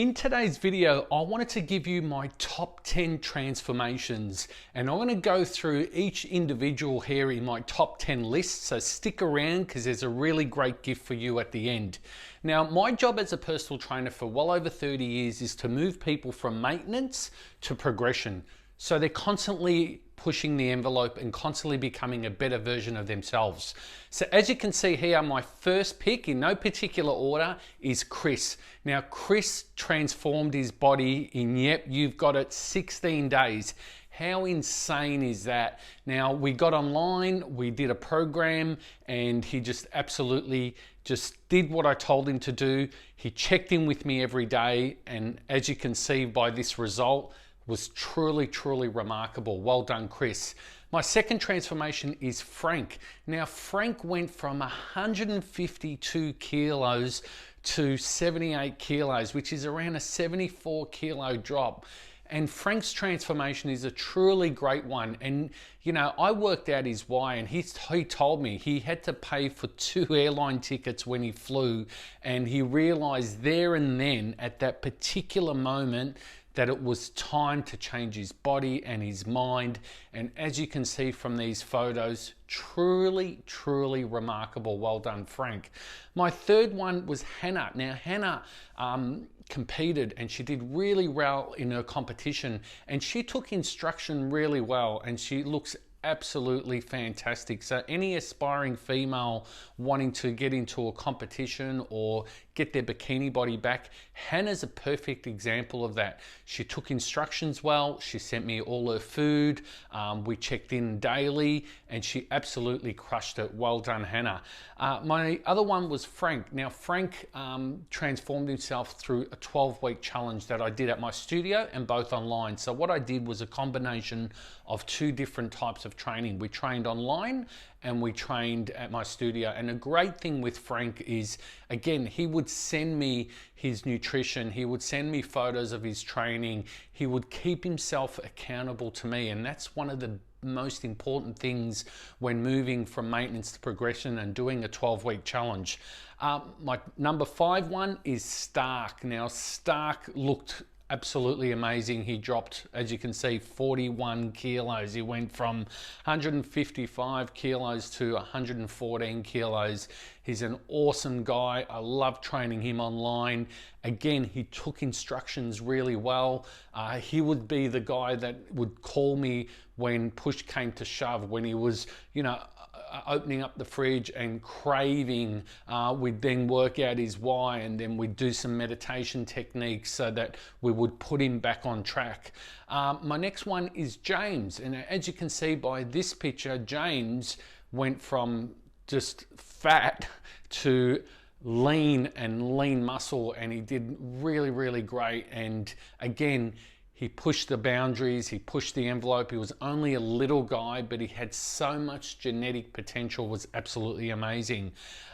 In today's video, I wanted to give you my top 10 transformations, and I'm going to go through each individual here in my top 10 list, so stick around because there's a really great gift for you at the end. Now, my job as a personal trainer for well over 30 years is to move people from maintenance to progression. So they're constantly pushing the envelope and constantly becoming a better version of themselves. So as you can see here, my first pick in no particular order is Chris. Now, Chris transformed his body in, yep, you've got it, 16 days. How insane is that? Now, we got online, we did a program, and he just absolutely just did what I told him to do. He checked in with me every day, and as you can see by this result, was truly remarkable. Well done, Chris. My second transformation is Frank. Now, Frank went from 152 kilos to 78 kilos, which is around a 74 kilo drop. And Frank's transformation is a truly great one. And, you know, I worked out his why, and he told me he had to pay for 2 airline tickets when he flew. And he realized there and then, at that particular moment, that it was time to change his body and his mind. And as you can see from these photos, truly remarkable. Well done, Frank. My third one was Hannah. Now, Hannah competed and she did really well in her competition, and she took instruction really well, and she looks absolutely fantastic. So any aspiring female wanting to get into a competition or get their bikini body back, Hannah's a perfect example of that. She took instructions well, she sent me all her food, we checked in daily, and she absolutely crushed it. Well done, Hannah. My other one was Frank. Now, Frank transformed himself through a 12-week challenge that I did at my studio and both online. So what I did was a combination of 2 different types of training. We trained online and we trained at my studio. And a great thing with Frank is, again, he would send me his nutrition, he would send me photos of his training, he would keep himself accountable to me. And that's one of the most important things when moving from maintenance to progression and doing a 12-week challenge. My number 5 one is Stark. Now, Stark looked absolutely amazing. He dropped, as you can see, 41 kilos. He went from 155 kilos to 114 kilos. He's an awesome guy. I love training him online. Again, he took instructions really well. He would be the guy that would call me when push came to shove, when he was, you know, opening up the fridge and craving. We'd then work out his why, and then we'd do some meditation techniques so that we would put him back on track. My next one is James, and as you can see by this picture, James went from just fat to lean and lean muscle, and he did really great. And again, he pushed the boundaries, he pushed the envelope. He was only a little guy, but he had so much genetic potential, was absolutely amazing.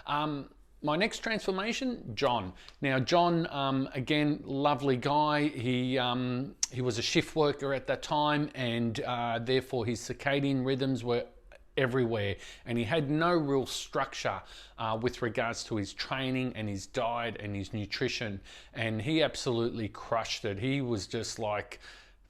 My next transformation, John. Now, John, again, lovely guy. He was a shift worker at that time, and therefore his circadian rhythms were everywhere, and he had no real structure with regards to his training and his diet and his nutrition, and he absolutely crushed it. He was just like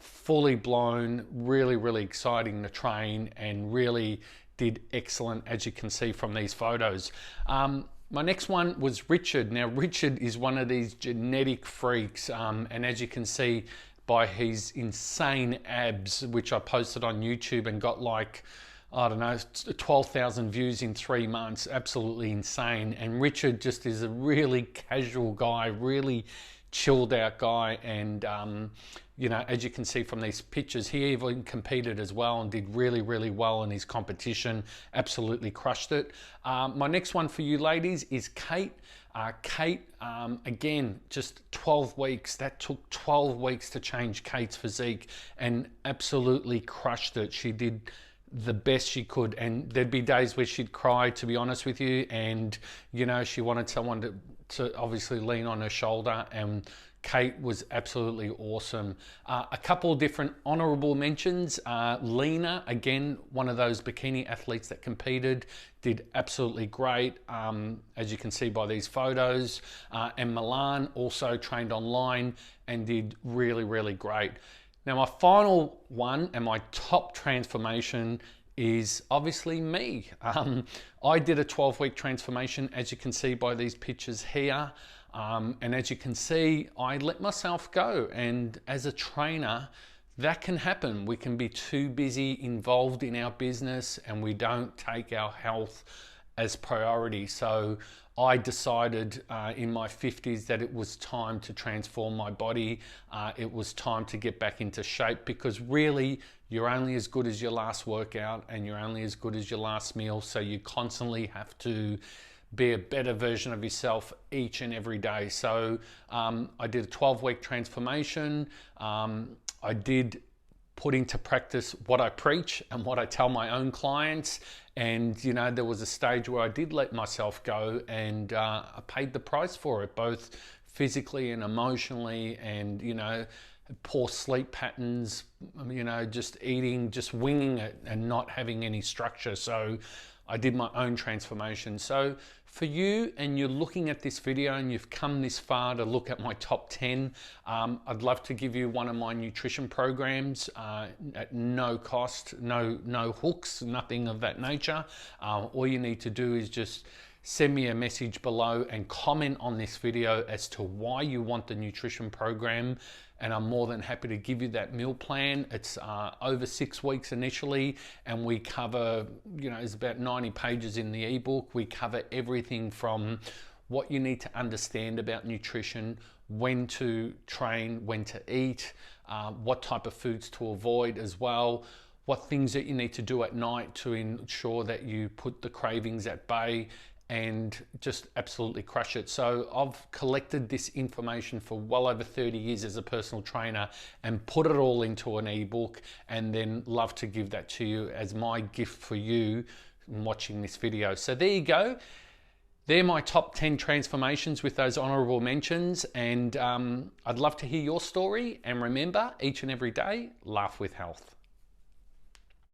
fully blown, really exciting to train, and really did excellent, as you can see from these photos. My next one was Richard. Now, Richard is one of these genetic freaks, and as you can see by his insane abs, which I posted on YouTube and got like, I don't know, 12,000 views in 3 months. Absolutely insane. And Richard just is a really casual guy, really chilled out guy. And, you know, as you can see from these pictures, he even competed as well and did really well in his competition. Absolutely crushed it. My next one for you ladies is Kate. Kate, again, just 12 weeks. That took 12 weeks to change Kate's physique, and absolutely crushed it. She did the best she could, and there'd be days where she'd cry, to be honest with you, and you know, she wanted someone to obviously lean on her shoulder, and Kate was absolutely awesome. A couple of different honorable mentions. Lena, again, one of those bikini athletes that competed, did absolutely great, as you can see by these photos. And Milan also trained online and did really, really great. Now, my final one and my top transformation is obviously me. I did a 12-week transformation, as you can see by these pictures here. And as you can see, I let myself go. And as a trainer, that can happen. We can be too busy involved in our business and we don't take our health as priority. So I decided in my 50s that it was time to transform my body. It was time to get back into shape, because really you're only as good as your last workout and you're only as good as your last meal. So you constantly have to be a better version of yourself each and every day. So I did a 12-week transformation. I did put into practice what I preach and what I tell my own clients. And, you know, there was a stage where I did let myself go, and I paid the price for it, both physically and emotionally, and, you know, poor sleep patterns, you know, just eating, just winging it and not having any structure. So I did my own transformation. So for you, and you're looking at this video and you've come this far to look at my top 10, I'd love to give you one of my nutrition programs at no cost, no hooks, nothing of that nature. All you need to do is just send me a message below and comment on this video as to why you want the nutrition program, and I'm more than happy to give you that meal plan. It's over 6 weeks initially, and we cover, you know, there's about 90 pages in the ebook. We cover everything from what you need to understand about nutrition, when to train, when to eat, what type of foods to avoid as well, what things that you need to do at night to ensure that you put the cravings at bay and just absolutely crush it. So I've collected this information for well over 30 years as a personal trainer and put it all into an ebook, and then love to give that to you as my gift for you watching this video. So there you go. They're my top 10 transformations with those honorable mentions, and I'd love to hear your story. And remember, each and every day, laugh with health.